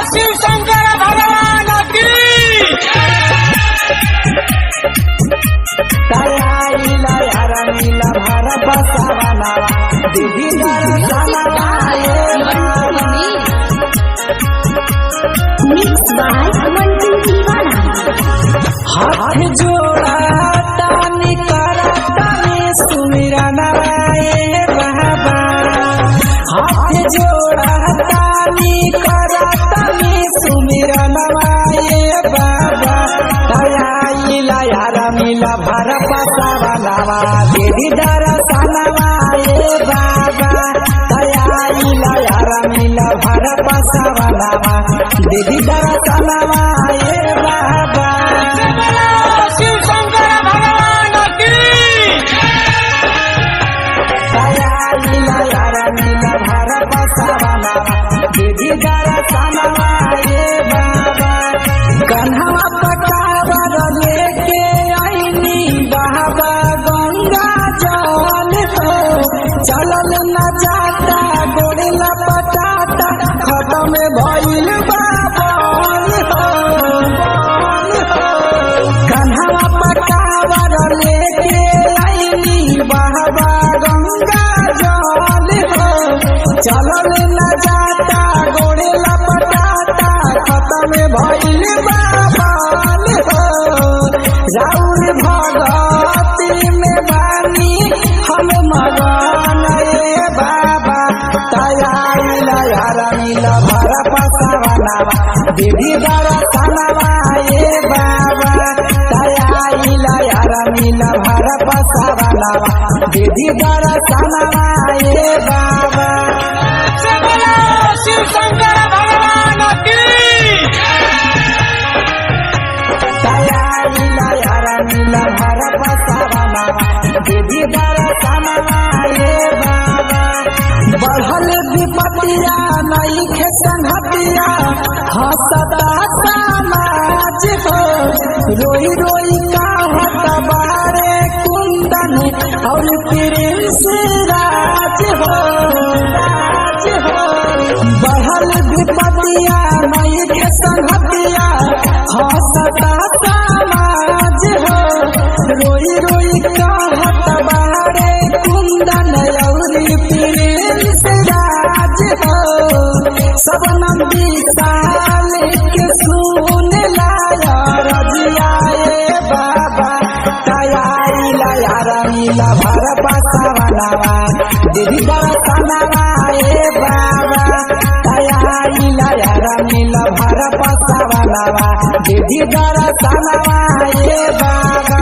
शिव शंकर भगवान की तयारीला यारानीला भारत बसावाला दीदी दर्शनाला मिक्स बाय मंटू दीवाना। हाथ जोड़ा तानी करतानी सुमिरन राये बाबा। हाथ जोड़ा तानी करतानी सुमिरन राये बाबा। तयारीला यारानीला भारत बसावाला दीदी दर्शनाला बाबा। तयारीला यारानीला भारत बसावाला दीदी दर्शनाला बाबा। शिव शंकर भगवान की तयारीला यारानीला भारत बसावाला दीदी दर्शनाला बाबा। कन्हवा पटावर लेके आईनी बाबा गंगा जल हो। चलल न जाता गोड़ला पटाता खत्म भइल बाबल हो। कन्हवा पटावर लेके आईनी बाबा गंगा जल हो। चलल न जाता गोड़ला पटाता खत्म भइल बाबल हो। राउर भगती में बानी हम मगन बाबा। तयारीला यारानीला भारत बसावाला दीदी दर्शनाला बाबा। तयारीला यारानीला भारत बसावाला दीदी दर्शनाला बाबा। शिव शंकर भगवान की तयारीला यारानीला भारत बसावाला दीदी दर्शनाला बाबा। बढ़ल विपतिया नईखे संगतिया हंसता समाज हो। रोई रोई कहत बारे कुंदन और प्रिंस राज हो। बढ़ल विपतिया नईखे संगतिया हंसता समाज हो। रोई रोई कहत बारे कुंदन और प्रिंस राज हो। सब नंदी साल के सुन लाया रजिया बाबा। तयारीला यारानीला भारत बसावाला दीदी दर्शनाला बाबा। तयारीला यारानीला भारत बसावाला दीदी दर्शनाला बाबा।